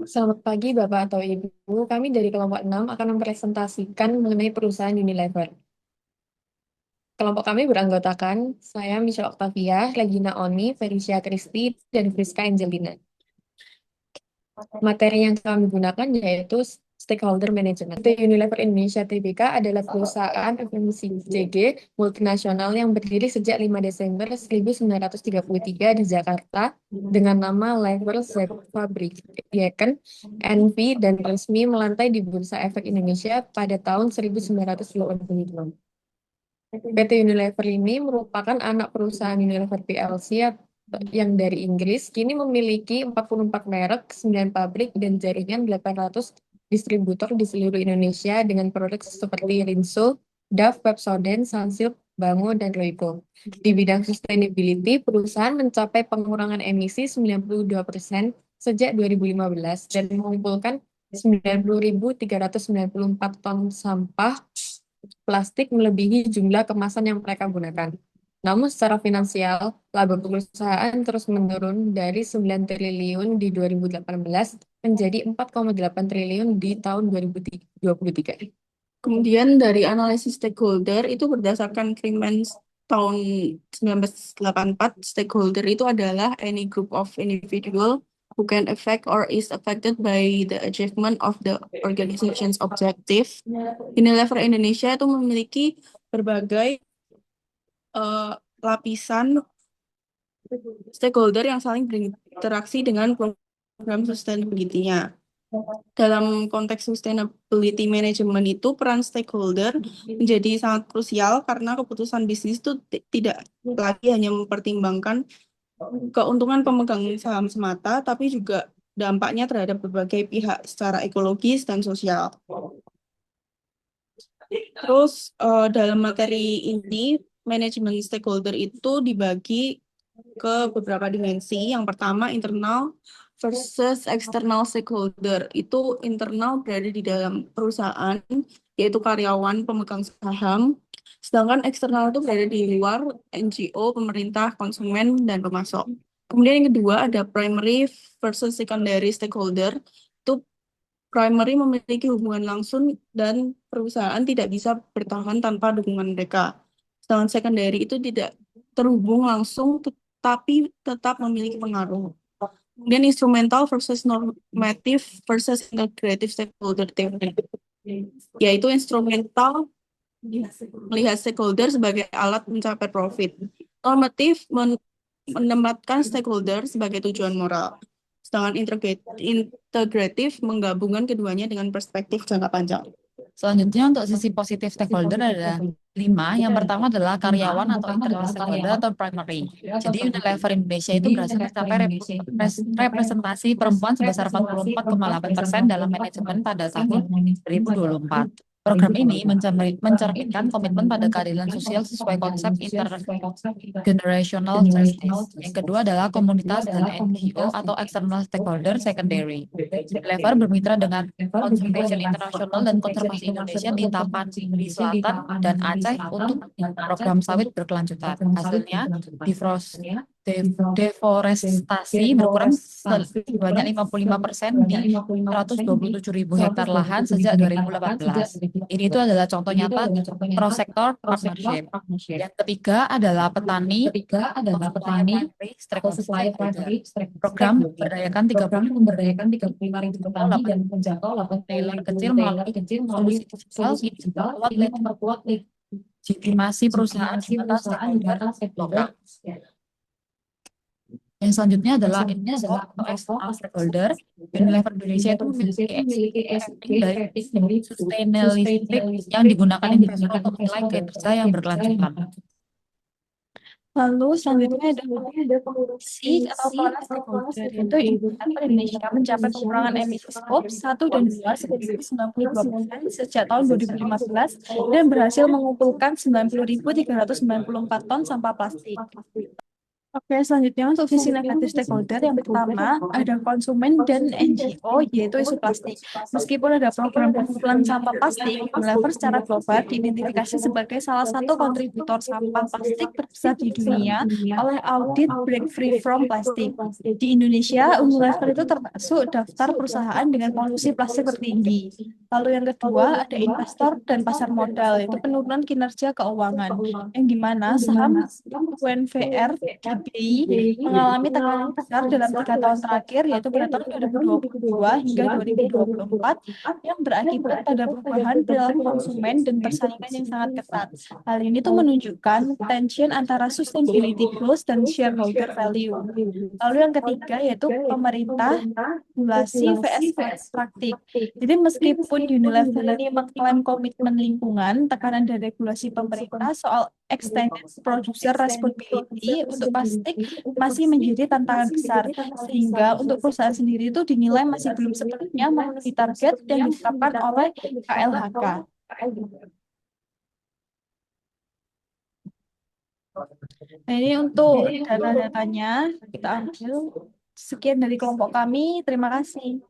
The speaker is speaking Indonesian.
Selamat pagi Bapak atau Ibu. Kami dari kelompok 6 akan mempresentasikan mengenai perusahaan Unilever. Kelompok kami beranggotakan saya Michelle Octavia, Regina Oni, Felicia Christy, dan Friska Angelina. Materi yang kami gunakan yaitu Stakeholder Management. PT Unilever Indonesia Tbk adalah perusahaan FMCG multinasional yang berdiri sejak 5 Desember 1933 di Jakarta dengan nama Lever Zepp Fabrik, NV, dan resmi melantai di Bursa Efek Indonesia pada tahun 1982. PT Unilever ini merupakan anak perusahaan Unilever PLC yang dari Inggris, kini memiliki 44 merek, 9 pabrik, dan jaringan 800 distributor di seluruh Indonesia dengan produk seperti Rinso, Dove, Pepsodent, Sunsilk, Bango, dan Royco. Di bidang sustainability, perusahaan mencapai pengurangan emisi 92% sejak 2015 dan mengumpulkan 90.394 ton sampah plastik melebihi jumlah kemasan yang mereka gunakan. Namun secara finansial, laba perusahaan terus menurun dari 9 triliun di 2018 menjadi 4,8 triliun di tahun 2023. Kemudian dari analisis stakeholder itu berdasarkan Clemens tahun 1984, stakeholder itu adalah any group of individual who can affect or is affected by the achievement of the organization's objective. Unilever Indonesia itu memiliki berbagai eh, lapisan stakeholder yang saling berinteraksi dengan program sustainability-nya. Dalam konteks sustainability management itu peran stakeholder menjadi sangat krusial karena keputusan bisnis itu tidak lagi hanya mempertimbangkan keuntungan pemegang saham semata, tapi juga dampaknya terhadap berbagai pihak secara ekologis dan sosial. Terus dalam materi ini manajemen stakeholder itu dibagi ke beberapa dimensi. Yang pertama internal versus external stakeholder. Itu internal berada di dalam perusahaan, yaitu karyawan, pemegang saham. Sedangkan eksternal itu berada di luar, NGO, pemerintah, konsumen, dan pemasok. Kemudian yang kedua ada primary versus secondary stakeholder. Itu primary memiliki hubungan langsung dan perusahaan tidak bisa bertahan tanpa dukungan mereka. Sedangkan secondary itu tidak terhubung langsung tetapi tetap memiliki pengaruh. Kemudian instrumental versus normative versus integrative stakeholder theory, yaitu instrumental melihat stakeholder sebagai alat mencapai profit. Normatif menempatkan stakeholder sebagai tujuan moral. Sedangkan integratif menggabungkan keduanya dengan perspektif jangka panjang. Selanjutnya untuk sisi positif stakeholder ada 5. Yang pertama adalah karyawan atau internal stakeholder atau primary. Jadi Unilever Indonesia itu berhasil mencapai representasi perempuan sebesar 44,8% dalam manajemen pada tahun 2024. Program ini mencerminkan komitmen pada keadilan sosial sesuai konsep intergenerational justice. Yang kedua adalah komunitas dan NGO atau external stakeholder secondary. Unilever bermitra dengan Conservation International dan Konservasi Indonesia di Tapan di Selatan dan Aceh untuk program sawit berkelanjutan. Hasilnya, deforestasi berkurang sebanyak 55% di 127.000 hektar lahan sejak 2018. Ini itu adalah contoh nyata cross-sector partnership. Yang ketiga adalah petani program memberdayakan 35.000 petani dan menjangkau 8 kecil melalui solusi digital ini memperkuat legitimasi perusahaan di atas program. Yang selanjutnya adalah external stakeholder. Unilever Indonesia itu memiliki dari sustainability yang digunakan investor untuk menilai kinerja yang berkelanjutan. Lalu selanjutnya ada komisi atau peran stakeholder, yaitu Indonesia mencapai pengurangan emisi skop 1 dan 2 sekitar 92% sejak tahun 2015 dan berhasil mengumpulkan 90.394 ton sampah plastik. Oke, selanjutnya untuk visi negatif stakeholder, yang pertama ada konsumen dan NGO, yaitu isu plastik. Meskipun ada program pengumpulan sampah plastik, Unilever secara global diidentifikasi sebagai salah satu kontributor sampah plastik terbesar di dunia oleh audit Break Free from Plastic. Di Indonesia, Unilever itu termasuk daftar perusahaan dengan polusi plastik tertinggi. Lalu yang kedua ada investor dan pasar modal, yaitu penurunan kinerja keuangan, yang dimana saham UNVR GBI mengalami tekanan besar dalam 3 tahun terakhir, yaitu pada tahun 2022 hingga 2024, yang berakibat pada perubahan perilaku konsumen dan persaingan yang sangat ketat. Hal ini tuh menunjukkan tension antara sustainability goals dan shareholder value. Lalu yang ketiga yaitu pemerintah, regulasi vs praktik. Jadi meskipun Unilever ini mengklaim komitmen lingkungan, tekanan dan regulasi pemerintah soal extended producer responsibility untuk plastik masih menjadi tantangan besar, sehingga untuk perusahaan sendiri itu dinilai masih belum sepenuhnya memenuhi target yang ditetapkan oleh KLHK. Nah, ini untuk data-datanya kita ambil. Sekian dari kelompok kami. Terima kasih.